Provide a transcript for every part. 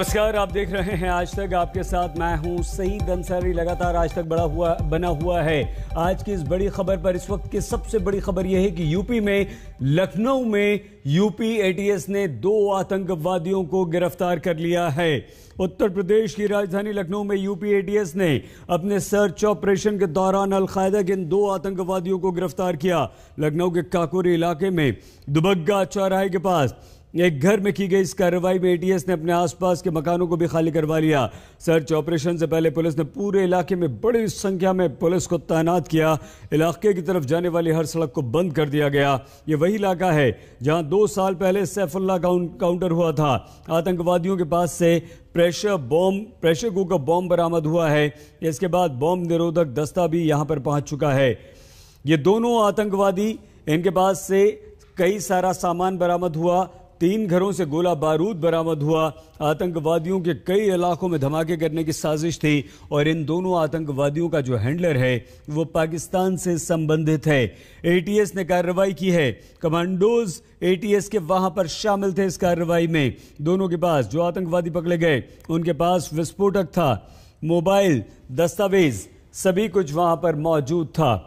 नमस्कार, आप देख रहे हैं आज तक। आपके साथ मैं हूं सईद अंसारी। लगातार आज तक बना हुआ है। आज की इस बड़ी खबर पर इस वक्त की सबसे बड़ी खबर यह है कि यूपी में लखनऊ में यूपी एटीएस ने 2 आतंकवादियों को गिरफ्तार कर लिया है। उत्तर प्रदेश की राजधानी लखनऊ में यूपी एटीएस ने अपने सर्च ऑपरेशन के दौरान अलकायदा के इन 2 आतंकवादियों को गिरफ्तार किया। लखनऊ के काकोरी इलाके में दुबग्गा चौराहे के पास एक घर में की गई इस कार्रवाई में एटीएस ने अपने आसपास के मकानों को भी खाली करवा लिया। सर्च ऑपरेशन से पहले पुलिस ने पूरे इलाके में बड़ी संख्या में पुलिस को तैनात किया। इलाके की तरफ जाने वाली हर सड़क को बंद कर दिया गया। ये वही इलाका है जहां 2 साल पहले सैफुल्लाह काउंटर हुआ था। आतंकवादियों के पास से प्रेशर कुकर बॉम्ब बरामद हुआ है। इसके बाद बॉम्ब निरोधक दस्ता भी यहां पर पहुंच चुका है। ये दोनों आतंकवादी, इनके पास से कई सारा सामान बरामद हुआ। 3 घरों से गोला बारूद बरामद हुआ। आतंकवादियों के कई इलाकों में धमाके करने की साजिश थी और इन दोनों आतंकवादियों का जो हैंडलर है वो पाकिस्तान से संबंधित है। एटीएस ने कार्रवाई की है। कमांडोज एटीएस के वहां पर शामिल थे इस कार्रवाई में। दोनों के पास, जो आतंकवादी पकड़े गए, उनके पास विस्फोटक था, मोबाइल, दस्तावेज, सभी कुछ वहां पर मौजूद था।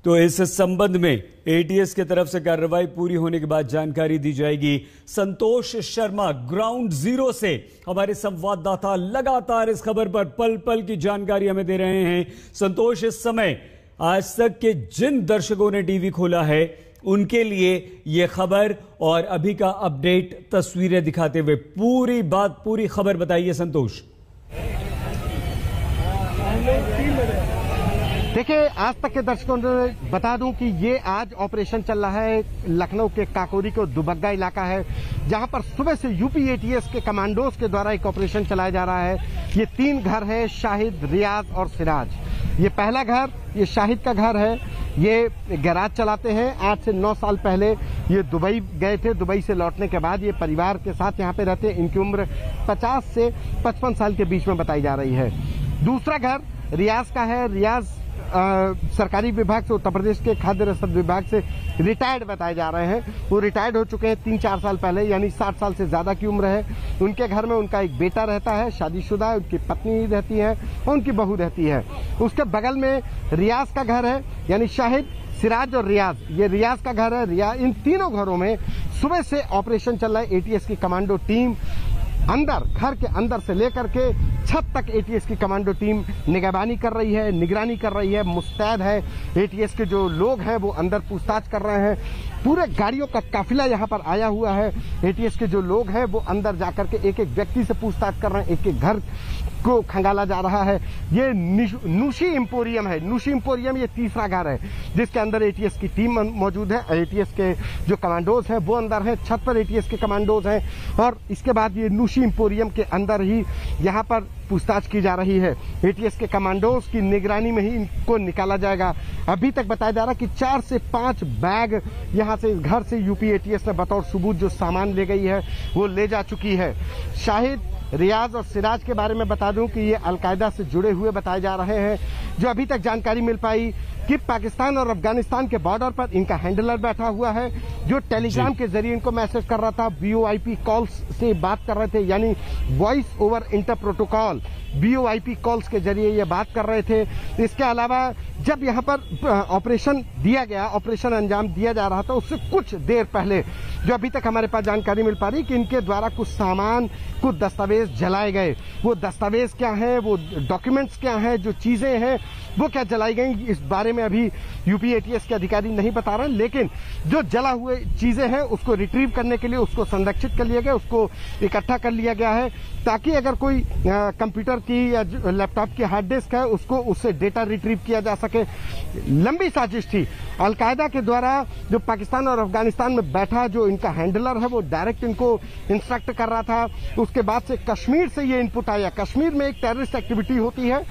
तो इस संबंध में एटीएस की तरफ से कार्रवाई पूरी होने के बाद जानकारी दी जाएगी। संतोष शर्मा ग्राउंड जीरो से हमारे संवाददाता लगातार इस खबर पर पल पल की जानकारी हमें दे रहे हैं। संतोष, इस समय आज तक के जिन दर्शकों ने टीवी खोला है उनके लिए यह खबर और अभी का अपडेट तस्वीरें दिखाते हुए पूरी खबर बताइए संतोष। देखिए, आज तक के दर्शकों ने बता दूं कि ये आज ऑपरेशन चल रहा है लखनऊ के काकोरी को दुबग्गा इलाका है, जहां पर सुबह से यूपी एटीएस के कमांडोज के द्वारा एक ऑपरेशन चलाया जा रहा है। ये 3 घर है, शाहिद, रियाज और सिराज। ये पहला घर, ये शाहिद का घर है। ये गैराज चलाते हैं। 8 से 9 साल पहले ये दुबई गए थे। दुबई से लौटने के बाद ये परिवार के साथ यहाँ पे रहते हैं। इनकी उम्र 50 से 55 साल के बीच में बताई जा रही है। दूसरा घर रियाज का है। रियाज सरकारी विभाग से, उत्तर प्रदेश के खाद्य रसद विभाग से रिटायर्ड बताए जा रहे हैं। वो रिटायर्ड हो चुके हैं 3-4 साल पहले, यानी 60 साल से ज्यादा की उम्र है। उनके घर में उनका एक बेटा रहता है, शादीशुदा है, उनकी पत्नी रहती है और उनकी बहू रहती है। उसके बगल में रियाज का घर है, यानी शाहिद, सिराज और रियाज। ये रियाज का घर है। इन तीनों घरों में सुबह से ऑपरेशन चल रहा है। एटीएस की कमांडो टीम अंदर, घर के अंदर से लेकर के छत तक एटीएस की कमांडो टीम निगरानी कर रही है, मुस्तैद है। एटीएस के जो लोग हैं वो अंदर पूछताछ कर रहे हैं। पूरे गाड़ियों का काफिला यहाँ पर आया हुआ है। एटीएस के जो लोग हैं वो अंदर जाकर के एक एक व्यक्ति से पूछताछ कर रहे हैं। एक एक घर को खंगाला जा रहा है। ये नूशी एम्पोरियम है। नूशी एम्पोरियम ये तीसरा घर है जिसके अंदर एटीएस की टीम मौजूद है। एटीएस के जो कमांडोज हैं वो अंदर हैं। छत पर एटीएस के कमांडोज हैं और इसके बाद ये नूशी एम्पोरियम के अंदर ही यहाँ पर पूछताछ की जा रही है। एटीएस के कमांडोज की निगरानी में ही इनको निकाला जाएगा। अभी तक बताया जा रहा है कि 4 से 5 बैग यहाँ से, इस घर से यूपी एटीएस ने बतौर सबूत जो सामान ले गई है वो ले जा चुकी है। शाहिद, रियाज और सिराज के बारे में बता दूं कि ये अलकायदा से जुड़े हुए बताए जा रहे हैं। जो अभी तक जानकारी मिल पाई कि पाकिस्तान और अफगानिस्तान के बॉर्डर पर इनका हैंडलर बैठा हुआ है, जो टेलीग्राम के जरिए इनको मैसेज कर रहा था। वीओआईपी कॉल्स से बात कर रहे थे, यानी voice over inter protocol, VoIP calls के जरिए ये बात कर रहे थे। इसके अलावा जब यहाँ पर ऑपरेशन अंजाम दिया जा रहा था, उससे कुछ देर पहले जो अभी तक हमारे पास जानकारी मिल पा रही कि इनके द्वारा कुछ सामान, कुछ दस्तावेज जलाए गए। वो दस्तावेज क्या है, वो डॉक्यूमेंट्स क्या है, जो चीजें हैं वो क्या जलाई गई, इस बारे में अभी यूपी एटीएस के अधिकारी नहीं बता रहे। लेकिन जो जला हुए चीजें हैं उसको रिट्रीव करने के लिए उसको संरक्षित कर लिया गया, उसको इकट्ठा कर लिया गया है, ताकि अगर कोई कंप्यूटर की या लैपटॉप की हार्ड डिस्क है उसको उससे डेटा रिट्रीव किया जा सके। लंबी साजिश थी अलकायदा के द्वारा। जो पाकिस्तान और अफगानिस्तान में बैठा जो इनका हैंडलर है वो डायरेक्ट इनको इंस्ट्रक्ट कर रहा था। उसके बाद से कश्मीर से ये इनपुट आया। कश्मीर में एक टेररिस्ट एक्टिविटी होती है,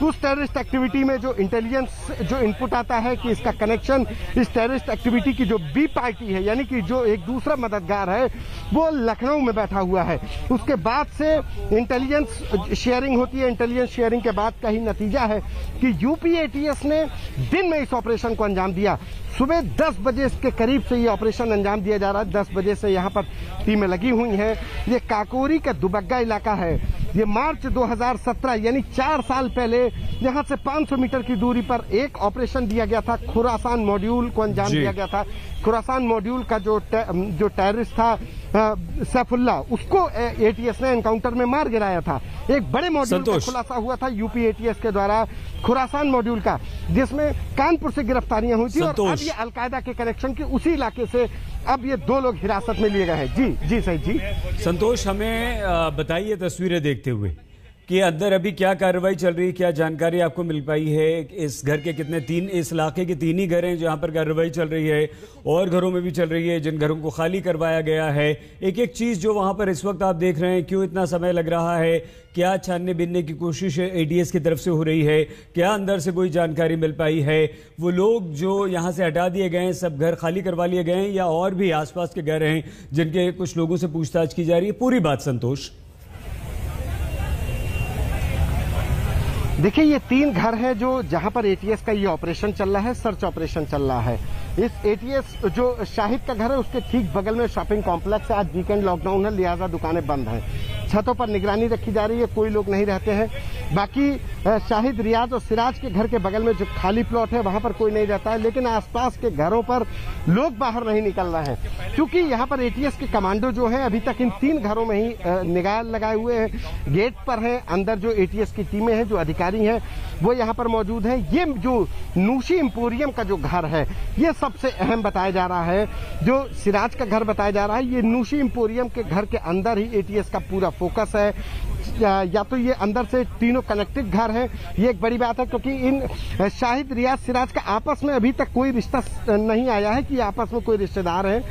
उस टेररिस्ट एक्टिविटी में जो इंटेलिजेंस जो इनपुट आता है कि इसका कनेक्शन इस टेररिस्ट एक्टिविटी की जो बी पार्टी है, यानी कि जो एक दूसरा मददगार है, वो लखनऊ में बैठा हुआ है। उसके बाद से इंटेलिजेंस शेयरिंग होती है। इंटेलिजेंस शेयरिंग के बाद का ही नतीजा है कि यूपी एटीएस ने दिन में इस ऑपरेशन को अंजाम दिया। का सुबह 10 बजे के करीब से ये ऑपरेशन अंजाम दिया जा रहा है। 10 बजे से यहाँ पर टीमें लगी हुई हैं। ये काकोरी का दुबग्गा इलाका है। ये मार्च 2017 यानी 4 साल पहले यहाँ से 500 मीटर की दूरी पर एक ऑपरेशन दिया गया था। खुरासान मॉड्यूल को अंजाम दिया गया था। खुरासान मॉड्यूल का जो टेररिस्ट था सैफुल्ला, उसको एटीएस ने एनकाउंटर में मार गिराया था। एक बड़े मॉड्यूल का खुलासा हुआ था यूपी एटीएस के द्वारा खुरासान मॉड्यूल का, जिसमें कानपुर से गिरफ्तारियां हुई थी और अब ये अलकायदा के कनेक्शन के उसी इलाके से अब ये 2 लोग हिरासत में लिए गए हैं। जी सही जी। संतोष, हमें बताइए तस्वीरें देखते हुए कि अंदर अभी क्या कार्रवाई चल रही है, क्या जानकारी आपको मिल पाई है? इस घर के कितने इस इलाके के 3 ही घर हैं जहां पर कार्रवाई चल रही है, और घरों में भी चल रही है जिन घरों को खाली करवाया गया है। एक एक चीज जो वहां पर इस वक्त आप देख रहे हैं, क्यों इतना समय लग रहा है? क्या छानने बीनने की कोशिश एटीएस की तरफ से हो रही है? क्या अंदर से कोई जानकारी मिल पाई है? वो लोग जो यहां से हटा दिए गए हैं, सब घर खाली करवा लिए गए हैं, या और भी आसपास के घर हैं जिनके कुछ लोगों से पूछताछ की जा रही है? पूरी बात संतोष। देखिए, ये 3 घर हैं जो जहां पर एटीएस का ये ऑपरेशन चल रहा है, सर्च ऑपरेशन चल रहा है। इस एटीएस जो शाहिद का घर है उसके ठीक बगल में शॉपिंग कॉम्प्लेक्स है। आज वीकेंड लॉकडाउन है, लिहाजा दुकानें बंद हैं। छतों पर निगरानी रखी जा रही है, कोई लोग नहीं रहते हैं। बाकी शाहिद, रियाज और सिराज के घर के बगल में जो खाली प्लॉट है वहां पर कोई नहीं रहता है, लेकिन आसपास के घरों पर लोग बाहर नहीं निकल रहे हैं, क्योंकि यहाँ पर एटीएस के कमांडो जो हैं अभी तक इन 3 घरों में ही निगाह लगाए हुए हैं, गेट पर हैं। अंदर जो एटीएस की टीमें हैं, जो अधिकारी हैं, वो यहाँ पर मौजूद हैं। ये जो नूशी एम्पोरियम का जो घर है, ये सबसे अहम बताया जा रहा है। जो सिराज का घर बताया जा रहा है, ये नूशी एम्पोरियम के घर के अंदर ही एटीएस का पूरा फोकस है। या तो ये अंदर से तीनों कनेक्टेड घर हैं, ये एक बड़ी बात है, क्योंकि इन शाहिद, रियाज, सिराज का आपस में अभी तक कोई रिश्ता नहीं आया है कि आपस में कोई रिश्तेदार है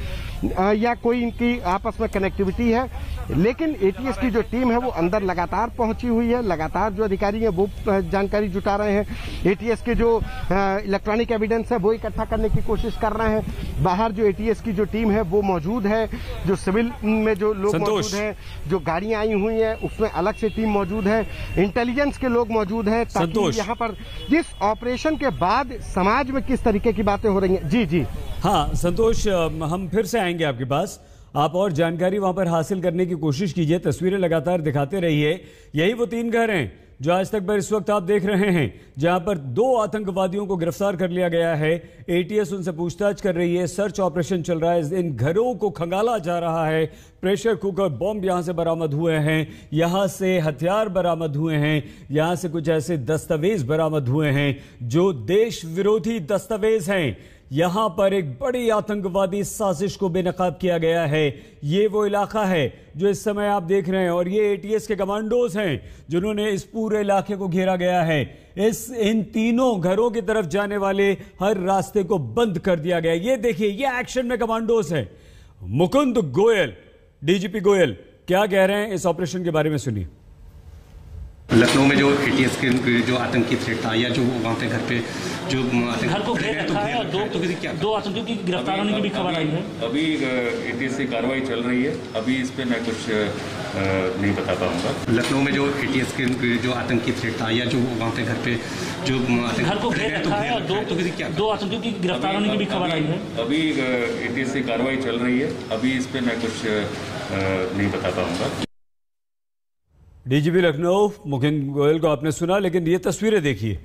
या कोई इनकी आपस में कनेक्टिविटी है। लेकिन एटीएस की जो टीम है वो अंदर लगातार पहुंची हुई है, लगातार जो अधिकारी हैं वो जानकारी जुटा रहे हैं। एटीएस के जो इलेक्ट्रॉनिक एविडेंस है वो इकट्ठा करने की कोशिश कर रहे हैं। बाहर जो एटीएस की जो टीम है वो मौजूद है, जो सिविल में जो लोग मौजूद हैं, जो गाड़ियां आई हुई हैं उसमें अलग से टीम मौजूद है, इंटेलिजेंस के लोग मौजूद हैं, ताकि यहाँ पर जिस ऑपरेशन के बाद समाज में किस तरीके की बातें हो रही हैं। जी हाँ संतोष, हम फिर से आएंगे आपके पास। आप और जानकारी वहां पर हासिल करने की कोशिश कीजिए, तस्वीरें लगातार दिखाते रहिए। यही वो 3 घर हैं जो आज तक पर इस वक्त आप देख रहे हैं, जहां पर 2 आतंकवादियों को गिरफ्तार कर लिया गया है। एटीएस उनसे पूछताछ कर रही है, सर्च ऑपरेशन चल रहा है, इन घरों को खंगाला जा रहा है। प्रेशर कुकर बॉम्ब यहां से बरामद हुए हैं, यहां से हथियार बरामद हुए हैं, यहां से कुछ ऐसे दस्तावेज बरामद हुए हैं जो देश विरोधी दस्तावेज हैं। यहां पर एक बड़ी आतंकवादी साजिश को बेनकाब किया गया है। ये वो इलाका है जो इस समय आप देख रहे हैं, और ये एटीएस के कमांडोज हैं जिन्होंने इस पूरे इलाके को घेरा गया है। इन तीनों घरों की तरफ जाने वाले हर रास्ते को बंद कर दिया गया। ये देखिए, ये एक्शन में कमांडोज हैं। मुकुंद गोयल, डीजीपी गोयल क्या कह रहे हैं इस ऑपरेशन के बारे में, सुनिए। लखनऊ में जो एटीएस के जो आतंकी थ्रेट था, या जो वहाँ पे घर पे जो घर को घेर रखा है और 2 आतंकियों की गिरफ्तार होने की भी खबर आई है। अभी एटीएस की कार्रवाई चल रही है, अभी इस पे मैं कुछ नहीं बता पाऊंगा। लखनऊ में जो एटीएस के जो आतंकी थ्रेट था, या जो वहाँ पे घर पे जो घर को घेर रखा है और 2 आतंकियों की गिरफ्तार होने की भी खबर आई है। अभी एटीएस की कार्रवाई चल रही है, अभी इस पे मैं कुछ नहीं बता पाऊंगा। डीजीपी लखनऊ मुकुंद गोयल को आपने सुना, लेकिन ये तस्वीरें देखिए।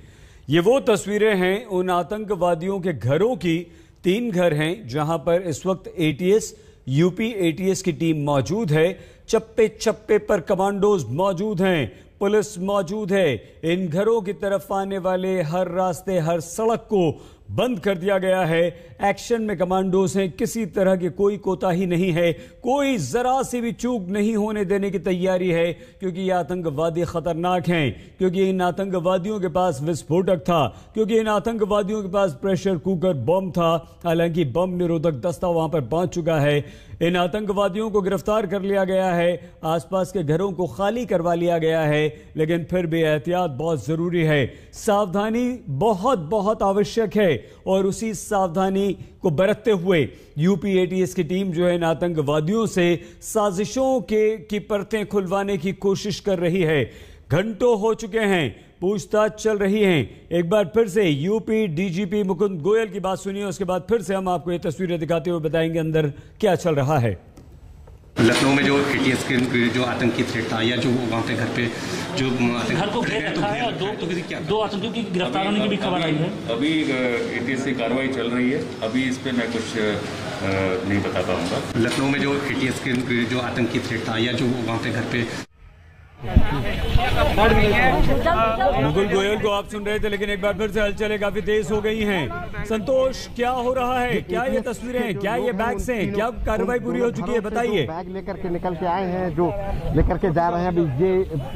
ये वो तस्वीरें हैं उन आतंकवादियों के घरों की। 3 घर हैं जहां पर इस वक्त एटीएस, यूपी एटीएस की टीम मौजूद है। चप्पे चप्पे पर कमांडोज मौजूद हैं, पुलिस मौजूद है। इन घरों की तरफ आने वाले हर रास्ते, हर सड़क को बंद कर दिया गया है। एक्शन में कमांडोज हैं, किसी तरह की कोई कोताही नहीं है, कोई जरा सी भी चूक नहीं होने देने की तैयारी है, क्योंकि ये आतंकवादी खतरनाक हैं, क्योंकि इन आतंकवादियों के पास विस्फोटक था, क्योंकि इन आतंकवादियों के पास प्रेशर कुकर बम था। हालांकि बम निरोधक दस्ता वहां पर पहुंच चुका है। इन आतंकवादियों को गिरफ्तार कर लिया गया है, आसपास के घरों को खाली करवा लिया गया है, लेकिन फिर भी एहतियात बहुत जरूरी है, सावधानी बहुत आवश्यक है। और उसी सावधानी को बरतते हुए यूपी एटीएस की टीम जो है इन आतंकवादियों से साजिशों की परतें खुलवाने की कोशिश कर रही है। घंटों हो चुके हैं, पूछताछ चल रही है। एक बार फिर से यूपी डीजीपी मुकुंद गोयल की बात सुनिए, उसके बाद फिर से हम आपको ये तस्वीरें दिखाते हुए बताएंगे अंदर क्या चल रहा है। लखनऊ में जो एटीएस के जो आतंकी थ्रेट था या जो वहाँ पे घर पे जो घर को घेर रखा है और दो आतंकियों की गिरफ्तार होने की भी खबर आई है। अभी एटीएस की कार्रवाई चल रही है, अभी इस पे मैं कुछ नहीं बता पाऊंगा। लखनऊ में जो एटीएस के जो आतंकी थ्रेट था या जो वहाँ पे घर पे मुकुल गोयल को आप सुन रहे थे, लेकिन एक बार फिर से हलचलें काफी तेज हो गई हैं। संतोष, क्या हो रहा है? क्या ये तस्वीरें हैं? क्या ये बैग्स हैं? क्या कार्रवाई पूरी हो चुकी है? बताइए। बैग लेकर के निकल के आए हैं, जो लेकर के जा रहे हैं, अभी ये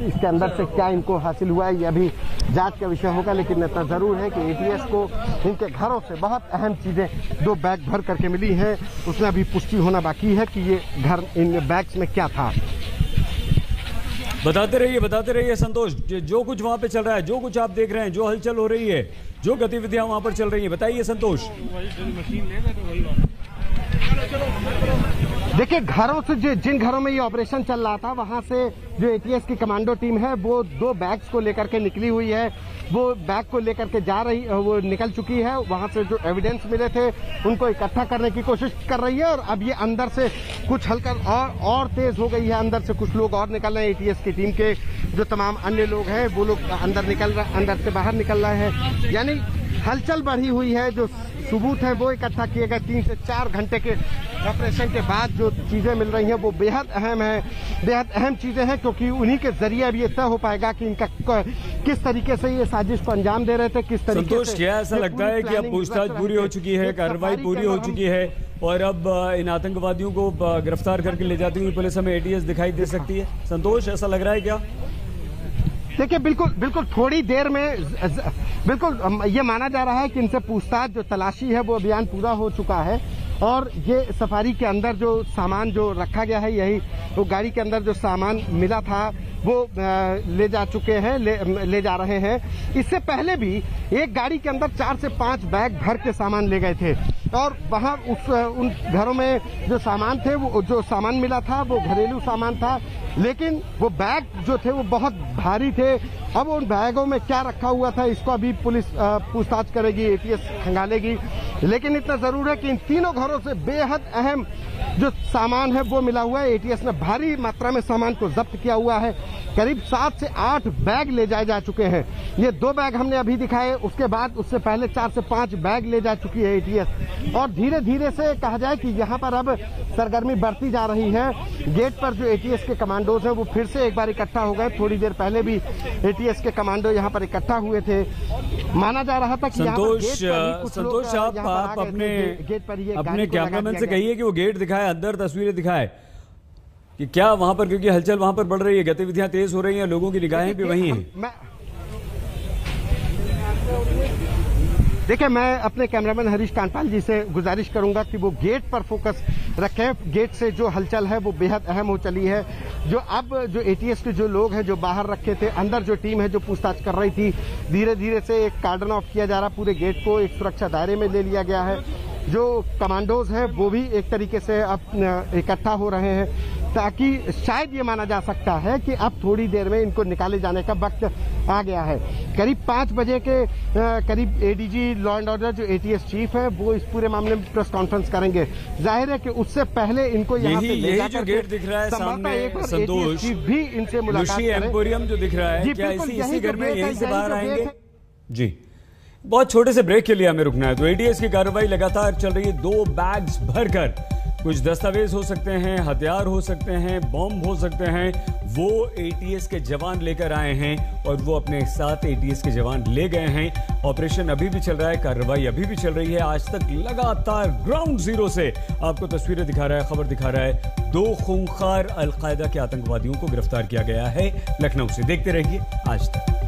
इसके अंदर से क्या इनको हासिल हुआ है ये अभी जांच का विषय होगा। लेकिन इतना जरूर है कि एटीएस को इनके घरों से बहुत अहम चीजें 2 बैग भर करके मिली हैं। उसमें अभी पुष्टि होना बाकी है कि ये घर इन बैग्स में क्या था। बताते रहिए संतोष, जो कुछ वहां पे चल रहा है, जो कुछ आप देख रहे हैं, जो हलचल हो रही है, जो गतिविधियां वहां पर चल रही हैं, बताइए संतोष। देखिए, घरों से जिन घरों में ये ऑपरेशन चल रहा था वहां से जो एटीएस की कमांडो टीम है वो 2 बैग्स को लेकर के निकली हुई है। वो बैग को लेकर के वो निकल चुकी है। वहां से जो एविडेंस मिले थे उनको इकट्ठा करने की कोशिश कर रही है। और अब ये अंदर से कुछ हल्का और तेज हो गई है। अंदर से कुछ लोग और निकल रहे हैं। एटीएस की टीम के जो तमाम अन्य लोग हैं वो लोग अंदर से बाहर निकल रहे हैं। यानी हलचल बढ़ी हुई है। जो सबूत है वो इकट्ठा किए गए। 3 से 4 घंटे के ऑपरेशन के बाद जो चीजें मिल रही हैं वो बेहद अहम चीजें हैं, क्योंकि उन्हीं के जरिए अब ये तय हो पाएगा कि इनका किस तरीके से ये साजिश को अंजाम दे रहे थे, किस तरीके से। संतोष, क्या ऐसा लगता है कि अब पूछताछ पूरी हो चुकी है, कार्रवाई पूरी हो चुकी है और अब इन आतंकवादियों को गिरफ्तार करके ले जाती हुई पुलिस हमें एटीएस दिखाई दे सकती है? संतोष, ऐसा लग रहा है क्या? देखिए, बिल्कुल थोड़ी देर में बिल्कुल ये माना जा रहा है कि इनसे पूछताछ जो तलाशी है वो अभियान पूरा हो चुका है। और ये सफारी के अंदर जो सामान जो रखा गया है, यही वो गाड़ी के अंदर जो सामान मिला था वो ले जा चुके हैं, ले जा रहे हैं। इससे पहले भी एक गाड़ी के अंदर 4 से 5 बैग भर के सामान ले गए थे। और वहां उन घरों में जो सामान थे, वो जो सामान मिला था वो घरेलू सामान था, लेकिन वो बैग जो थे वो बहुत भारी थे। अब उन बैगों में क्या रखा हुआ था इसको अभी पुलिस पूछताछ करेगी, एटीएस खंगालेगी। लेकिन इतना जरूर है कि इन तीनों घरों से बेहद अहम जो सामान है वो मिला हुआ है। एटीएस ने भारी मात्रा में सामान को जब्त किया हुआ है। करीब 7 से 8 बैग ले जाए जा चुके हैं। ये 2 बैग हमने अभी दिखाए, उसके बाद उससे पहले 4 से 5 बैग ले जा चुकी है एटीएस। और धीरे धीरे से कहा जाए कि यहाँ पर अब सरगर्मी बढ़ती जा रही है। गेट पर जो एटीएस के कमांडोज हैं वो फिर से एक बार इकट्ठा हो गए। थोड़ी देर पहले भी एटीएस के कमांडो यहाँ पर इकट्ठा हुए थे। माना जा रहा था कि संतोष, आप अपने कैमरामैन से कहिए कि वो गेट दिखाए, अंदर तस्वीरें दिखाए कि क्या वहां पर, क्योंकि हलचल वहां पर बढ़ रही है, गतिविधियां तेज हो रही हैं, लोगों की निगाहें भी वहीं हैं। देखिए, मैं अपने कैमरामैन हरीश कांडपाल जी से गुजारिश करूंगा कि वो गेट पर फोकस रखें। गेट से जो हलचल है वो बेहद अहम हो चली है। जो एटीएस के जो लोग हैं जो बाहर रखे थे, अंदर जो टीम है जो पूछताछ कर रही थी, धीरे धीरे से एक कार्डन ऑफ किया जा रहा, पूरे गेट को एक सुरक्षा दायरे में ले लिया गया है। जो कमांडोज हैं वो भी एक तरीके से अब इकट्ठा हो रहे हैं, ताकि शायद ये माना जा सकता है कि अब थोड़ी देर में इनको निकाले जाने का वक्त आ गया है। करीब 5 बजे के करीब एडीजी लॉ एंड ऑर्डर जो एटीएस चीफ है वो इस पूरे मामले में प्रेस कॉन्फ्रेंस करेंगे। जाहिर है कि उससे पहले इनको यहाँ पे ले जाकर जो गेट दिख रहा है सामने, संतोष, भी इनसे मुलाकात करें। एम्पोरियम जो दिख रहा है, क्या इसी घर में यहीं से बाहर आएंगे? जी, बहुत छोटे से ब्रेक के लिए हमें रुकना है। तो एटीएस की कार्रवाई लगातार चल रही है। 2 बैग्स भरकर, कुछ दस्तावेज हो सकते हैं, हथियार हो सकते हैं, बॉम्ब हो सकते हैं, वो एटीएस के जवान लेकर आए हैं और वो अपने साथ एटीएस के जवान ले गए हैं। ऑपरेशन अभी भी चल रहा है, कार्रवाई अभी भी चल रही है। आज तक लगातार ग्राउंड जीरो से आपको तस्वीरें दिखा रहा है, खबर दिखा रहा है। 2 खूंखार अलकायदा के आतंकवादियों को गिरफ्तार किया गया है लखनऊ से। देखते रहिए आज तक।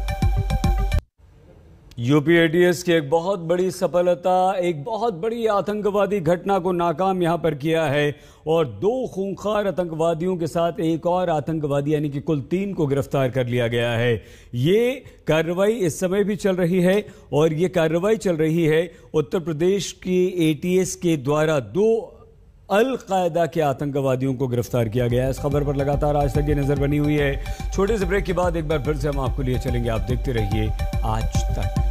यूपी एटीएस की एक बहुत बड़ी सफलता, एक बहुत बड़ी आतंकवादी घटना को नाकाम यहां पर किया है और 2 खूंखार आतंकवादियों के साथ एक और आतंकवादी यानी कि कुल 3 को गिरफ्तार कर लिया गया है। ये कार्रवाई इस समय भी चल रही है और ये कार्रवाई चल रही है उत्तर प्रदेश की एटीएस के द्वारा 2 अल-कायदा के आतंकवादियों को गिरफ्तार किया गया है। इस खबर पर लगातार आज तक ये नजर बनी हुई है। छोटे से ब्रेक के बाद एक बार फिर से हम आपको लिए चलेंगे, आप देखते रहिए आज तक।